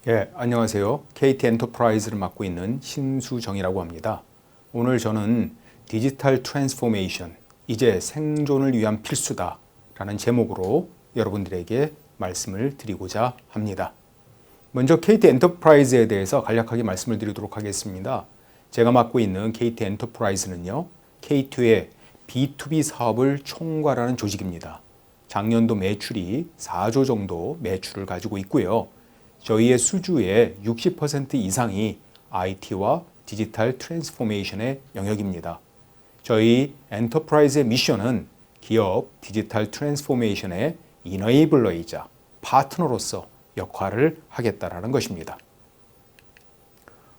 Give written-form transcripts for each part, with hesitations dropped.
안녕하세요. KT 엔터프라이즈를 맡고 있는 신수정이라고 합니다. 오늘 저는 디지털 트랜스포메이션, 이제 생존을 위한 필수다 라는 제목으로 여러분들에게 말씀을 드리고자 합니다. 먼저 KT 엔터프라이즈에 대해서 간략하게 말씀을 드리도록 하겠습니다. 제가 맡고 있는 KT 엔터프라이즈는요, K2의 B2B 사업을 총괄하는 조직입니다. 작년도 매출이 4조 정도 매출을 가지고 있고요. 저희의 수주의 60% 이상이 IT와 디지털 트랜스포메이션의 영역입니다. 저희 엔터프라이즈의 미션은 기업 디지털 트랜스포메이션의 이너이블러이자 파트너로서 역할을 하겠다라는 것입니다.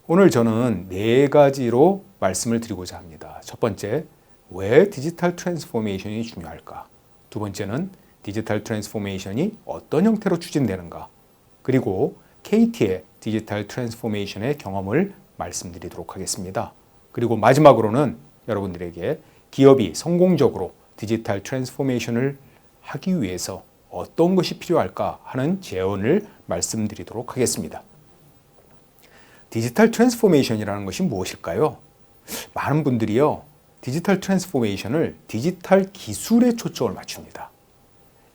오늘 저는 4가지로 말씀을 드리고자 합니다. 첫 번째, 왜 디지털 트랜스포메이션이 중요할까? 두 번째는 디지털 트랜스포메이션이 어떤 형태로 추진되는가? 그리고 KT의 디지털 트랜스포메이션의 경험을 말씀드리도록 하겠습니다. 그리고 마지막으로는 여러분들에게 기업이 성공적으로 디지털 트랜스포메이션을 하기 위해서 어떤 것이 필요할까 하는 제언을 말씀드리도록 하겠습니다. 디지털 트랜스포메이션이라는 것이 무엇일까요? 많은 분들이요, 디지털 트랜스포메이션을 디지털 기술에 초점을 맞춥니다.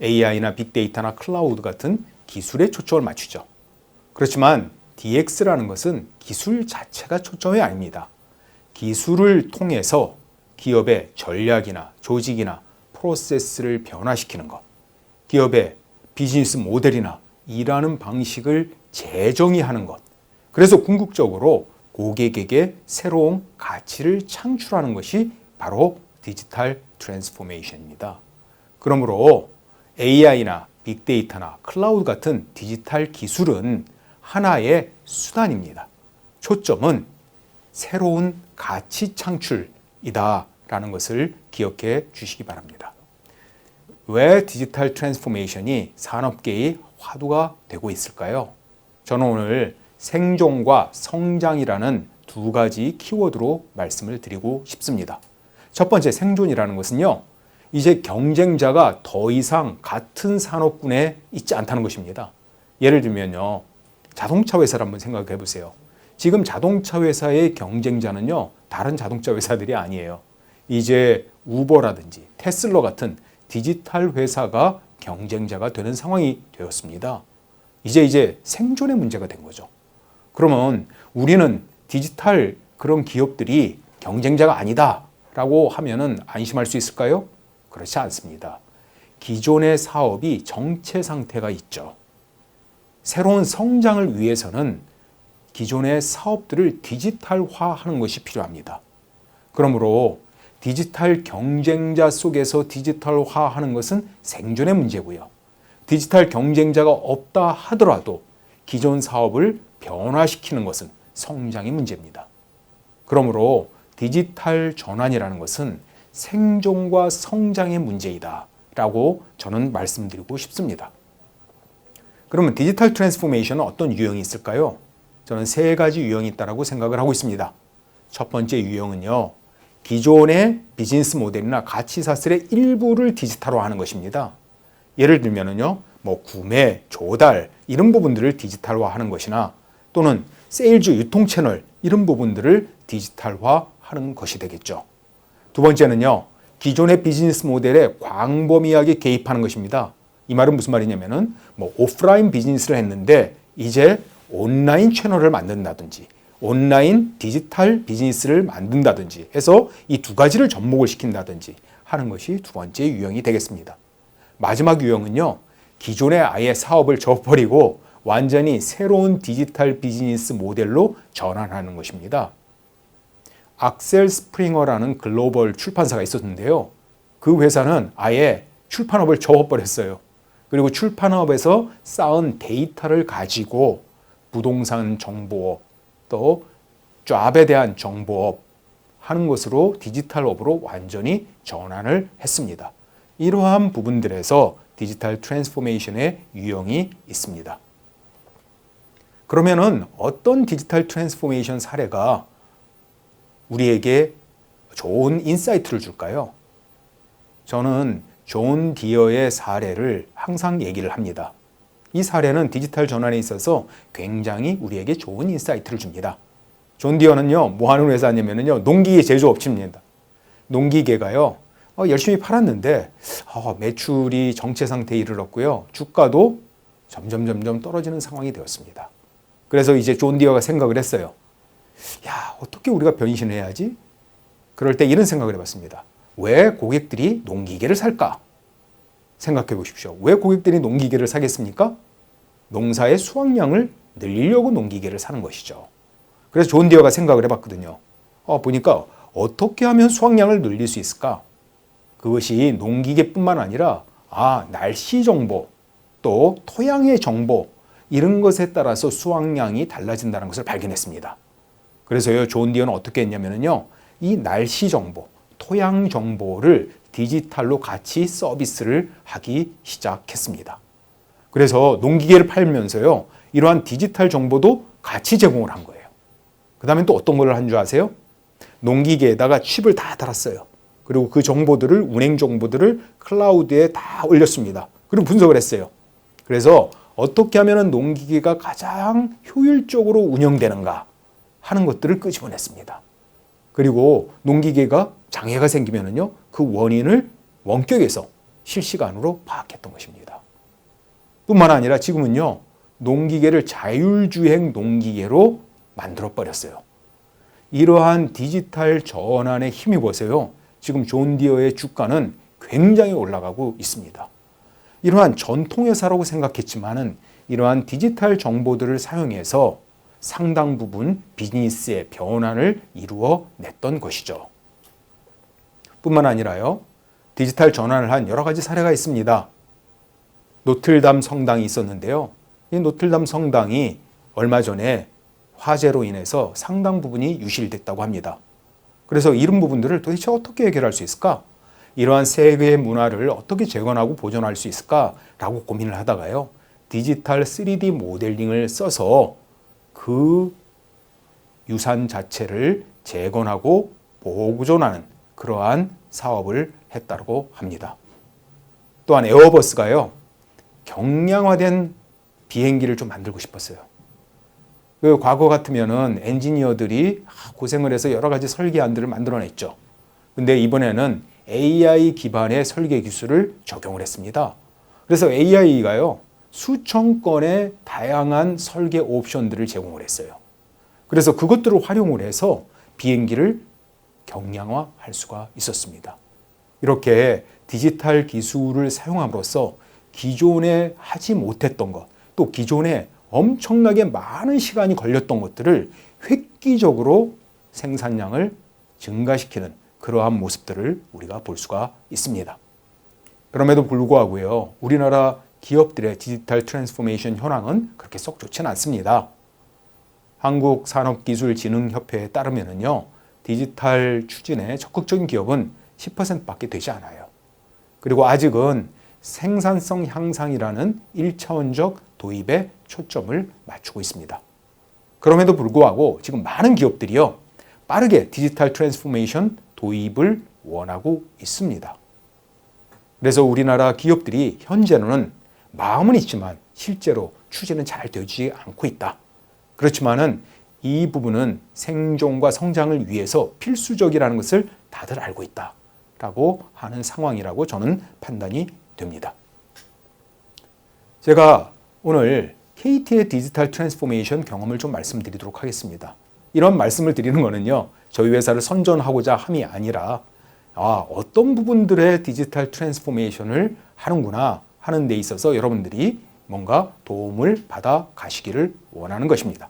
AI나 빅데이터나 클라우드 같은 기술에 초점을 맞추죠. 그렇지만 DX라는 것은 기술 자체가 초점이 아닙니다. 기술을 통해서 기업의 전략이나 조직이나 프로세스를 변화시키는 것, 기업의 비즈니스 모델이나 일하는 방식을 재정의하는 것, 그래서 궁극적으로 고객에게 새로운 가치를 창출하는 것이 바로 디지털 트랜스포메이션입니다. 그러므로 AI나 빅데이터나 클라우드 같은 디지털 기술은 하나의 수단입니다. 초점은 새로운 가치 창출이다라는 것을 기억해 주시기 바랍니다. 왜 디지털 트랜스포메이션이 산업계의 화두가 되고 있을까요? 저는 오늘 생존과 성장이라는 2가지 키워드로 말씀을 드리고 싶습니다. 첫 번째, 생존이라는 것은요, 이제 경쟁자가 더 이상 같은 산업군에 있지 않다는 것입니다. 예를 들면요, 자동차 회사를 한번 생각해 보세요. 지금 자동차 회사의 경쟁자는요, 다른 자동차 회사들이 아니에요. 이제 우버라든지 테슬라 같은 디지털 회사가 경쟁자가 되는 상황이 되었습니다. 이제 생존의 문제가 된 거죠. 그러면 우리는 디지털 그런 기업들이 경쟁자가 아니다라고 하면은 안심할 수 있을까요? 그렇지 않습니다. 기존의 사업이 정체 상태가 있죠. 새로운 성장을 위해서는 기존의 사업들을 디지털화하는 것이 필요합니다. 그러므로 디지털 경쟁자 속에서 디지털화하는 것은 생존의 문제고요. 디지털 경쟁자가 없다 하더라도 기존 사업을 변화시키는 것은 성장의 문제입니다. 그러므로 디지털 전환이라는 것은 생존과 성장의 문제이다 라고 저는 말씀드리고 싶습니다. 그러면 디지털 트랜스포메이션은 어떤 유형이 있을까요? 저는 3가지 유형이 있다고 생각을 하고 있습니다. 첫 번째 유형은요, 기존의 비즈니스 모델이나 가치 사슬의 일부를 디지털화하는 것입니다. 예를 들면요, 구매, 조달 이런 부분들을 디지털화하는 것이나 또는 세일즈 유통 채널 이런 부분들을 디지털화하는 것이 되겠죠. 두 번째는요, 기존의 비즈니스 모델에 광범위하게 개입하는 것입니다. 이 말은 무슨 말이냐면은 오프라인 비즈니스를 했는데 이제 온라인 채널을 만든다든지 온라인 디지털 비즈니스를 만든다든지 해서 이 2가지를 접목을 시킨다든지 하는 것이 2번째 유형이 되겠습니다. 마지막 유형은요, 기존의 아예 사업을 접어버리고 완전히 새로운 디지털 비즈니스 모델로 전환하는 것입니다. 악셀 스프링어라는 글로벌 출판사가 있었는데요. 그 회사는 아예 출판업을 접어버렸어요. 그리고 출판업에서 쌓은 데이터를 가지고 부동산 정보업, 또 잡에 대한 정보업 하는 것으로 디지털업으로 완전히 전환을 했습니다. 이러한 부분들에서 디지털 트랜스포메이션의 유형이 있습니다. 그러면은 어떤 디지털 트랜스포메이션 사례가 우리에게 좋은 인사이트를 줄까요? 저는 존 디어의 사례를 항상 얘기를 합니다. 이 사례는 디지털 전환에 있어서 굉장히 우리에게 좋은 인사이트를 줍니다. 존 디어는요, 뭐 하는 회사냐면요, 농기계 제조업체입니다. 농기계가요, 열심히 팔았는데 매출이 정체 상태에 이르렀고요. 주가도 점점 떨어지는 상황이 되었습니다. 그래서 이제 존 디어가 생각을 했어요. 야, 어떻게 우리가 변신해야지? 그럴 때 이런 생각을 해봤습니다. 왜 고객들이 농기계를 살까? 생각해 보십시오. 왜 고객들이 농기계를 사겠습니까? 농사의 수확량을 늘리려고 농기계를 사는 것이죠. 그래서 존 디어가 생각을 해봤거든요. 보니까 어떻게 하면 수확량을 늘릴 수 있을까? 그것이 농기계뿐만 아니라 날씨 정보, 또 토양의 정보 이런 것에 따라서 수확량이 달라진다는 것을 발견했습니다. 그래서요, 존 디어는 어떻게 했냐면요, 이 날씨 정보, 토양 정보를 디지털로 같이 서비스를 하기 시작했습니다. 그래서 농기계를 팔면서요, 이러한 디지털 정보도 같이 제공을 한 거예요. 그 다음에 또 어떤 걸 한 줄 아세요? 농기계에다가 칩을 다 달았어요. 그리고 그 정보들을, 운행 정보들을 클라우드에 다 올렸습니다. 그리고 분석을 했어요. 그래서 어떻게 하면 농기계가 가장 효율적으로 운영되는가 하는 것들을 끄집어냈습니다. 그리고 농기계가 장애가 생기면은요, 그 원인을 원격에서 실시간으로 파악했던 것입니다. 뿐만 아니라 지금은요, 농기계를 자율주행 농기계로 만들어 버렸어요. 이러한 디지털 전환에 힘입어서요, 지금 존 디어의 주가는 굉장히 올라가고 있습니다. 이러한 전통회사라고 생각했지만은 이러한 디지털 정보들을 사용해서 상당 부분 비즈니스의 변화를 이루어냈던 것이죠. 뿐만 아니라요, 디지털 전환을 한 여러 가지 사례가 있습니다. 노틀담 성당이 있었는데요. 이 노틀담 성당이 얼마 전에 화재로 인해서 상당 부분이 유실됐다고 합니다. 그래서 이런 부분들을 도대체 어떻게 해결할 수 있을까? 이러한 세계의 문화를 어떻게 재건하고 보존할 수 있을까라고 고민을 하다가요, 디지털 3D 모델링을 써서 그 유산 자체를 재건하고 보존하는 그러한 사업을 했다고 합니다. 또한 에어버스가요, 경량화된 비행기를 좀 만들고 싶었어요. 그 과거 같으면은 엔지니어들이 고생을 해서 여러 가지 설계안들을 만들어냈죠. 근데 이번에는 AI 기반의 설계 기술을 적용을 했습니다. 그래서 AI가요, 수천 건의 다양한 설계 옵션들을 제공을 했어요. 그래서 그것들을 활용을 해서 비행기를 경량화할 수가 있었습니다. 이렇게 디지털 기술을 사용함으로써 기존에 하지 못했던 것, 또 기존에 엄청나게 많은 시간이 걸렸던 것들을 획기적으로 생산량을 증가시키는 그러한 모습들을 우리가 볼 수가 있습니다. 그럼에도 불구하고요, 우리나라 기업들의 디지털 트랜스포메이션 현황은 그렇게 썩 좋지는 않습니다. 한국산업기술진흥협회에 따르면요, 디지털 추진에 적극적인 기업은 10%밖에 되지 않아요. 그리고 아직은 생산성 향상이라는 1차원적 도입에 초점을 맞추고 있습니다. 그럼에도 불구하고 지금 많은 기업들이요, 빠르게 디지털 트랜스포메이션 도입을 원하고 있습니다. 그래서 우리나라 기업들이 현재는 마음은 있지만 실제로 추진은 잘 되지 않고 있다. 그렇지만은 이 부분은 생존과 성장을 위해서 필수적이라는 것을 다들 알고 있다라고 하는 상황이라고 저는 판단이 됩니다. 제가 오늘 KT의 디지털 트랜스포메이션 경험을 좀 말씀드리도록 하겠습니다. 이런 말씀을 드리는 거는요, 저희 회사를 선전하고자 함이 아니라 어떤 부분들의 디지털 트랜스포메이션을 하는구나 하는 데 있어서 여러분들이 뭔가 도움을 받아 가시기를 원하는 것입니다.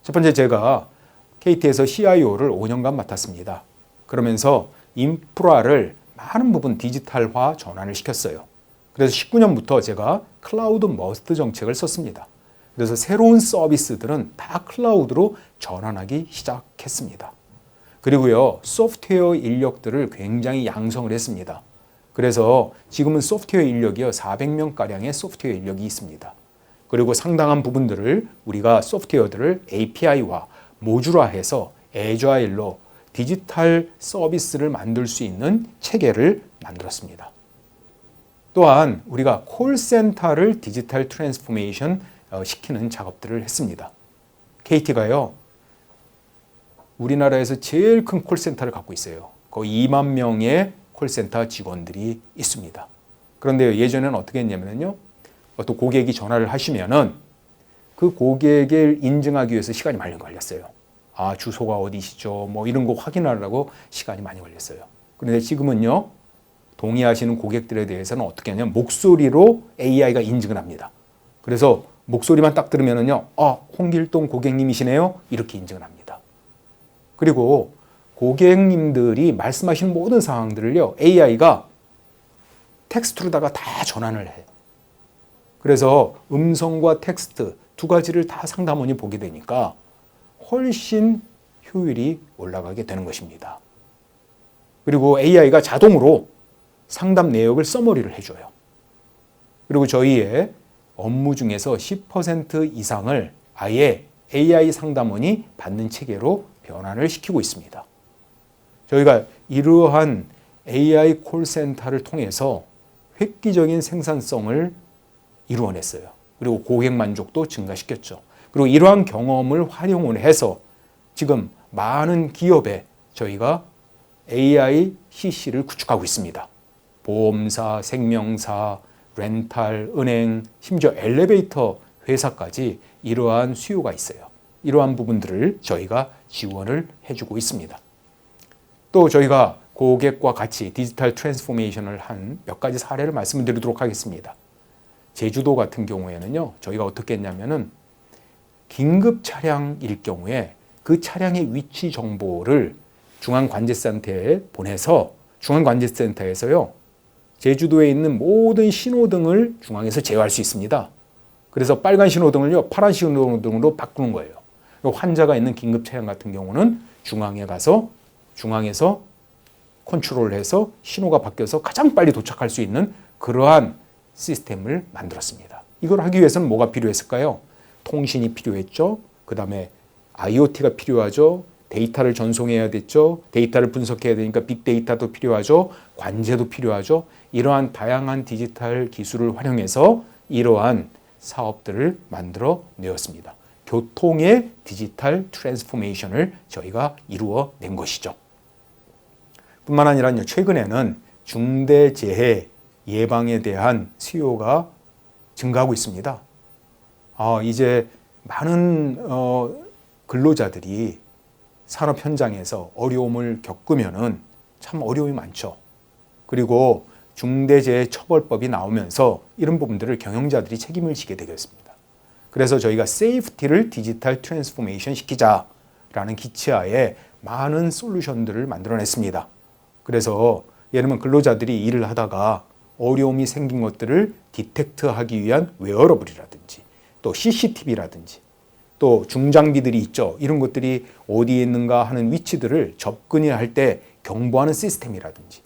첫 번째, 제가 KT에서 CIO를 5년간 맡았습니다. 그러면서 인프라를 많은 부분 디지털화 전환을 시켰어요. 그래서 19년부터 제가 클라우드 머스트 정책을 썼습니다. 그래서 새로운 서비스들은 다 클라우드로 전환하기 시작했습니다. 그리고요, 소프트웨어 인력들을 굉장히 양성을 했습니다. 그래서 지금은 소프트웨어 인력이요, 400명가량의 소프트웨어 인력이 있습니다. 그리고 상당한 부분들을 우리가 소프트웨어들을 API화, 모듈화해서 애자일로 디지털 서비스를 만들 수 있는 체계를 만들었습니다. 또한 우리가 콜센터를 디지털 트랜스포메이션 시키는 작업들을 했습니다. KT가요, 우리나라에서 제일 큰 콜센터를 갖고 있어요. 거의 2만 명의 콜센터 직원들이 있습니다. 그런데 예전에는 어떻게 했냐면요, 어떤 고객이 전화를 하시면은 그 고객을 인증하기 위해서 시간이 많이 걸렸어요. 아, 주소가 어디시죠? 뭐 이런 거 확인하려고 시간이 많이 걸렸어요. 그런데 지금은요, 동의하시는 고객들에 대해서는 어떻게 하냐면 목소리로 AI가 인증을 합니다. 그래서 목소리만 딱 들으면은요, 아, 홍길동 고객님이시네요. 이렇게 인증을 합니다. 그리고 고객님들이 말씀하시는 모든 상황들을요, AI가 텍스트로다가 다 전환을 해. 그래서 음성과 텍스트 두 가지를 다 상담원이 보게 되니까 훨씬 효율이 올라가게 되는 것입니다. 그리고 AI가 자동으로 상담 내역을 서머리를 해줘요. 그리고 저희의 업무 중에서 10% 이상을 아예 AI 상담원이 받는 체계로 변환을 시키고 있습니다. 저희가 이러한 AI 콜센터를 통해서 획기적인 생산성을 이루어냈어요. 그리고 고객 만족도 증가시켰죠. 그리고 이러한 경험을 활용을 해서 지금 많은 기업에 저희가 AI CC를 구축하고 있습니다. 보험사, 생명사, 렌탈, 은행, 심지어 엘리베이터 회사까지 이러한 수요가 있어요. 이러한 부분들을 저희가 지원을 해주고 있습니다. 또 저희가 고객과 같이 디지털 트랜스포메이션을 한 몇 가지 사례를 말씀드리도록 하겠습니다. 제주도 같은 경우에는요, 저희가 어떻게 했냐면은 긴급 차량일 경우에 그 차량의 위치 정보를 중앙관제센터에 보내서 중앙관제센터에서요, 제주도에 있는 모든 신호등을 중앙에서 제어할 수 있습니다. 그래서 빨간 신호등을요, 파란 신호등으로 바꾸는 거예요. 환자가 있는 긴급 차량 같은 경우는 중앙에 가서 중앙에서 컨트롤을 해서 신호가 바뀌어서 가장 빨리 도착할 수 있는 그러한 시스템을 만들었습니다. 이걸 하기 위해서는 뭐가 필요했을까요? 통신이 필요했죠. 그 다음에 IoT가 필요하죠. 데이터를 전송해야 됐죠. 데이터를 분석해야 되니까 빅데이터도 필요하죠. 관제도 필요하죠. 이러한 다양한 디지털 기술을 활용해서 이러한 사업들을 만들어 내었습니다. 교통의 디지털 트랜스포메이션을 저희가 이루어 낸 것이죠. 뿐만 아니라 최근에는 중대재해 예방에 대한 수요가 증가하고 있습니다. 이제 많은 근로자들이 산업 현장에서 어려움을 겪으면은 참 어려움이 많죠. 그리고 중대재해처벌법이 나오면서 이런 부분들을 경영자들이 책임을 지게 되겠습니다. 그래서 저희가 세이프티를 디지털 트랜스포메이션 시키자라는 기치하에 많은 솔루션들을 만들어냈습니다. 그래서 예를 들면 근로자들이 일을 하다가 어려움이 생긴 것들을 디텍트하기 위한 웨어러블이라든지 또 CCTV라든지 또 중장비들이 있죠. 이런 것들이 어디에 있는가 하는 위치들을 접근을 할 때 경보하는 시스템이라든지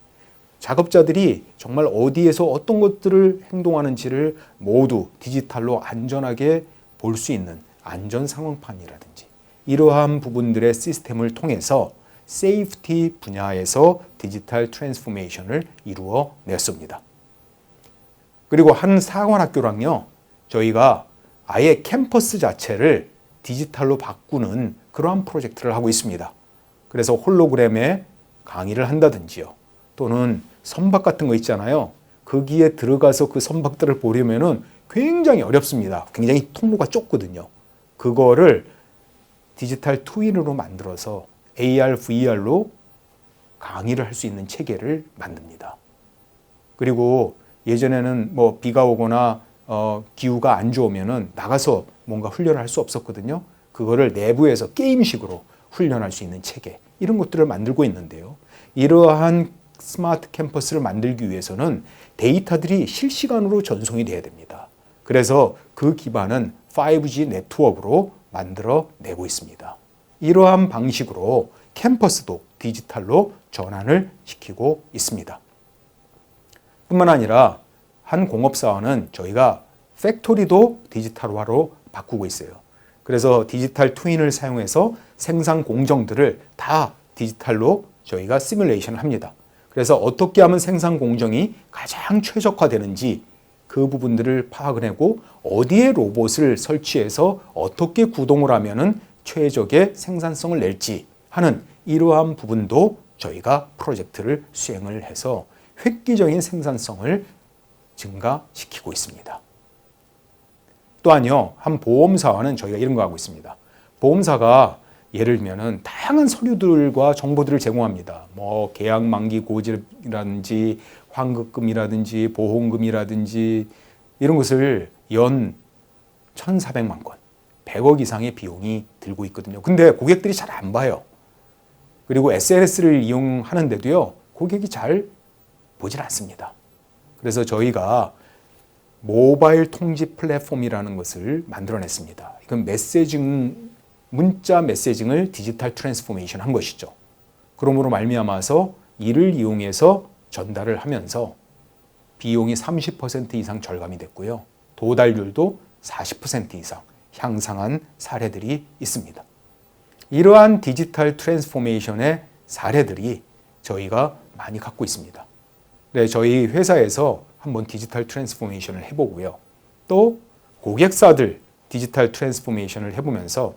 작업자들이 정말 어디에서 어떤 것들을 행동하는지를 모두 디지털로 안전하게 볼 수 있는 안전 상황판이라든지 이러한 부분들의 시스템을 통해서 세이프티 분야에서 디지털 트랜스포메이션을 이루어 냈습니다. 그리고 한 사관학교랑요, 저희가 아예 캠퍼스 자체를 디지털로 바꾸는 그러한 프로젝트를 하고 있습니다. 그래서 홀로그램에 강의를 한다든지요. 또는 선박 같은 거 있잖아요. 거기에 들어가서 그 선박들을 보려면은 굉장히 어렵습니다. 굉장히 통로가 좁거든요. 그거를 디지털 트윈으로 만들어서 AR, VR로 강의를 할 수 있는 체계를 만듭니다. 그리고 예전에는 뭐 비가 오거나 기후가 안 좋으면은 나가서 뭔가 훈련을 할 수 없었거든요. 그거를 내부에서 게임식으로 훈련할 수 있는 체계, 이런 것들을 만들고 있는데요. 이러한 스마트 캠퍼스를 만들기 위해서는 데이터들이 실시간으로 전송이 돼야 됩니다. 그래서 그 기반은 5G 네트워크로 만들어 내고 있습니다. 이러한 방식으로 캠퍼스도 디지털로 전환을 시키고 있습니다. 뿐만 아니라 한 공업사원은 저희가 팩토리도 디지털화로 바꾸고 있어요. 그래서 디지털 트윈을 사용해서 생산 공정들을 다 디지털로 저희가 시뮬레이션을 합니다. 그래서 어떻게 하면 생산 공정이 가장 최적화되는지 그 부분들을 파악을 하고 어디에 로봇을 설치해서 어떻게 구동을 하면은 최적의 생산성을 낼지 하는 이러한 부분도 저희가 프로젝트를 수행을 해서 획기적인 생산성을 증가시키고 있습니다. 또한요, 한 보험사와는 저희가 이런 거 하고 있습니다. 보험사가 예를 들면은 다양한 서류들과 정보들을 제공합니다. 뭐 계약 만기 고지라든지 환급금이라든지 보험금이라든지 이런 것을 연 1,400만 건, 100억 이상의 비용이 들고 있거든요. 근데 고객들이 잘 안 봐요. 그리고 SNS를 이용하는데도요, 고객이 잘 보질 않습니다. 그래서 저희가 모바일 통지 플랫폼이라는 것을 만들어냈습니다. 이건 문자 메시징을 디지털 트랜스포메이션 한 것이죠. 그러므로 말미암아서 이를 이용해서 전달을 하면서 비용이 30% 이상 절감이 됐고요. 도달률도 40% 이상 향상한 사례들이 있습니다. 이러한 디지털 트랜스포메이션의 사례들이 저희가 많이 갖고 있습니다. 네, 저희 회사에서 한번 디지털 트랜스포메이션을 해보고요. 또 고객사들 디지털 트랜스포메이션을 해보면서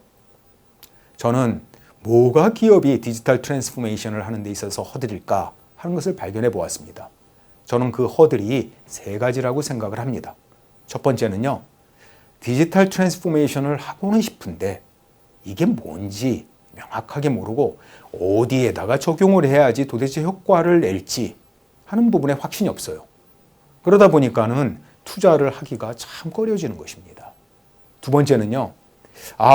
저는 뭐가 기업이 디지털 트랜스포메이션을 하는 데 있어서 허들일까 하는 것을 발견해 보았습니다. 저는 그 허들이 세 가지라고 생각을 합니다. 첫 번째는요, 디지털 트랜스포메이션을 하고는 싶은데 이게 뭔지 명확하게 모르고 어디에다가 적용을 해야지 도대체 효과를 낼지 하는 부분에 확신이 없어요. 그러다 보니까는 투자를 하기가 참 꺼려지는 것입니다. 두 번째는요,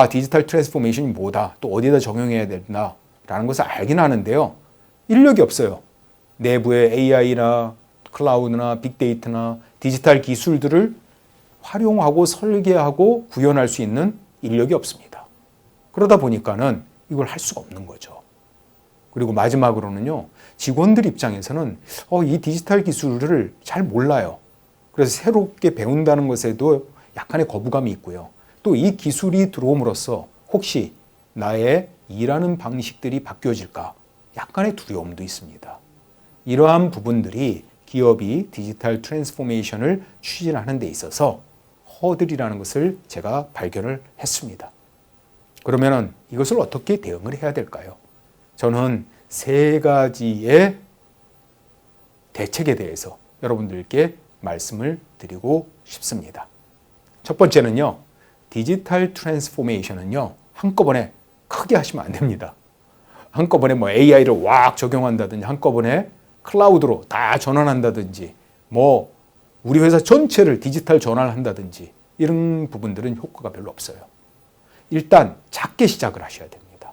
디지털 트랜스포메이션이 뭐다, 또 어디에다 적용해야 된다 라는 것을 알긴 하는데요, 인력이 없어요. 내부에 AI나 클라우드나 빅데이터나 디지털 기술들을 활용하고 설계하고 구현할 수 있는 인력이 없습니다. 그러다 보니까는 이걸 할 수가 없는 거죠. 그리고 마지막으로는요, 직원들 입장에서는 이 디지털 기술을 잘 몰라요. 그래서 새롭게 배운다는 것에도 약간의 거부감이 있고요. 또 이 기술이 들어옴으로써 혹시 나의 일하는 방식들이 바뀌어질까 약간의 두려움도 있습니다. 이러한 부분들이 기업이 디지털 트랜스포메이션을 추진하는 데 있어서 허들이라는 것을 제가 발견을 했습니다. 그러면 이것을 어떻게 대응을 해야 될까요? 저는 세 가지의 대책에 대해서 여러분들께 말씀을 드리고 싶습니다. 첫 번째는요, 디지털 트랜스포메이션은요, 한꺼번에 크게 하시면 안 됩니다. 한꺼번에 뭐 AI를 왁 적용한다든지, 한꺼번에 클라우드로 다 전환한다든지, 뭐 우리 회사 전체를 디지털 전환을 한다든지 이런 부분들은 효과가 별로 없어요. 일단 작게 시작을 하셔야 됩니다.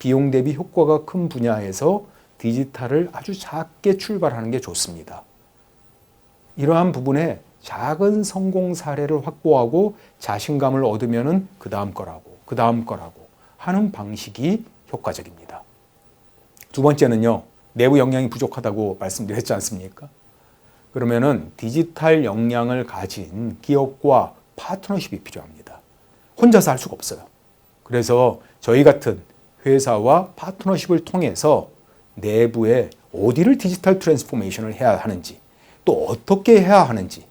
비용 대비 효과가 큰 분야에서 디지털을 아주 작게 출발하는 게 좋습니다. 이러한 부분에 작은 성공 사례를 확보하고 자신감을 얻으면은 그 다음 거라고 하는 방식이 효과적입니다. 두 번째는요, 내부 역량이 부족하다고 말씀드렸지 않습니까? 그러면은 디지털 역량을 가진 기업과 파트너십이 필요합니다. 혼자서 할 수가 없어요. 그래서 저희 같은 회사와 파트너십을 통해서 내부에 어디를 디지털 트랜스포메이션을 해야 하는지, 또 어떻게 해야 하는지,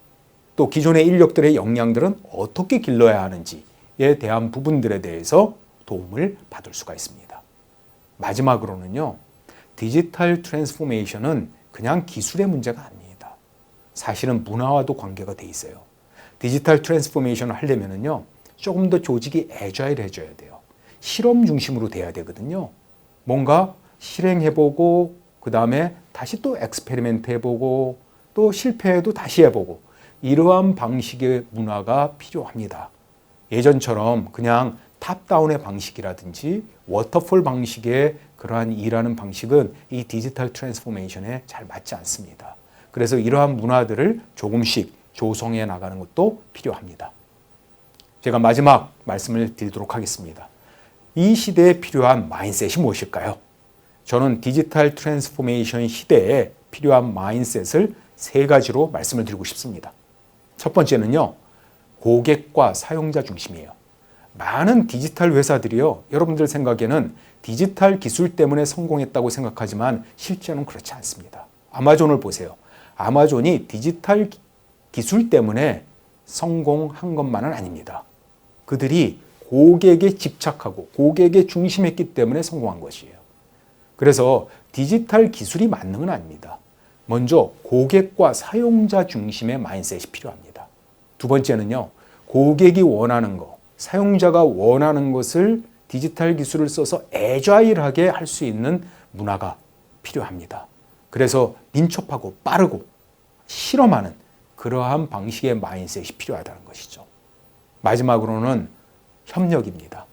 또 기존의 인력들의 역량들은 어떻게 길러야 하는지에 대한 부분들에 대해서 도움을 받을 수가 있습니다. 마지막으로는요, 디지털 트랜스포메이션은 그냥 기술의 문제가 아닙니다. 사실은 문화와도 관계가 돼 있어요. 디지털 트랜스포메이션을 하려면은요, 조금 더 조직이 애자일해져야 돼요. 실험 중심으로 돼야 되거든요. 뭔가 실행해보고 그 다음에 다시 또 엑스페리멘트 해보고 또 실패해도 다시 해보고 이러한 방식의 문화가 필요합니다. 예전처럼 그냥 탑다운의 방식이라든지 워터폴 방식의 그러한 일하는 방식은 이 디지털 트랜스포메이션에 잘 맞지 않습니다. 그래서 이러한 문화들을 조금씩 조성해 나가는 것도 필요합니다. 제가 마지막 말씀을 드리도록 하겠습니다. 이 시대에 필요한 마인셋이 무엇일까요? 저는 디지털 트랜스포메이션 시대에 필요한 마인셋을 세 가지로 말씀을 드리고 싶습니다. 첫 번째는요, 고객과 사용자 중심이에요. 많은 디지털 회사들이요, 여러분들 생각에는 디지털 기술 때문에 성공했다고 생각하지만 실제는 그렇지 않습니다. 아마존을 보세요. 아마존이 디지털 기술 때문에 성공한 것만은 아닙니다. 그들이 고객에 집착하고 고객에 중심했기 때문에 성공한 것이에요. 그래서 디지털 기술이 맞는 건 아닙니다. 먼저 고객과 사용자 중심의 마인드셋이 필요합니다. 두 번째는요, 고객이 원하는 거, 사용자가 원하는 것을 디지털 기술을 써서 애자일하게 할 수 있는 문화가 필요합니다. 그래서 민첩하고 빠르고 실험하는 그러한 방식의 마인드셋이 필요하다는 것이죠. 마지막으로는 협력입니다.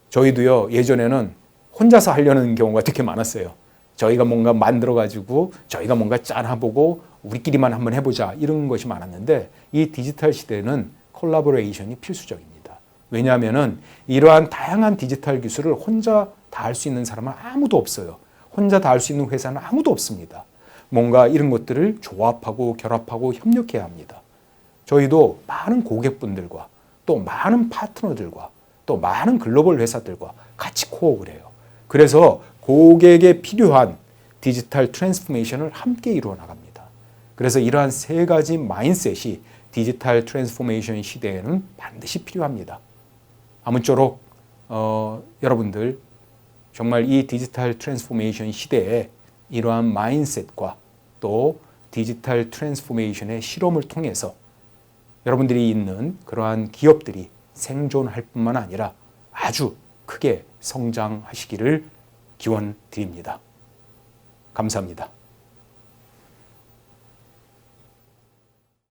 저희도요, 예전에는 혼자서 하려는 경우가 되게 많았어요. 저희가 뭔가 만들어가지고 저희가 뭔가 짠해보고 우리끼리만 한번 해보자 이런 것이 많았는데 이 디지털 시대는 콜라보레이션이 필수적입니다. 왜냐하면 이러한 다양한 디지털 기술을 혼자 다 할 수 있는 사람은 아무도 없어요. 혼자 다 할 수 있는 회사는 아무도 없습니다. 뭔가 이런 것들을 조합하고 결합하고 협력해야 합니다. 저희도 많은 고객분들과 또 많은 파트너들과 또 많은 글로벌 회사들과 같이 코업을 해요. 그래서 고객에 필요한 디지털 트랜스포메이션을 함께 이루어 나갑니다. 그래서 이러한 세 가지 마인드셋이 디지털 트랜스포메이션 시대에는 반드시 필요합니다. 아무쪼록 여러분들 정말 이 디지털 트랜스포메이션 시대에 이러한 마인드셋과 또 디지털 트랜스포메이션의 실험을 통해서 여러분들이 있는 그러한 기업들이 생존할 뿐만 아니라 아주 크게 성장하시기를 기원드립니다. 감사합니다.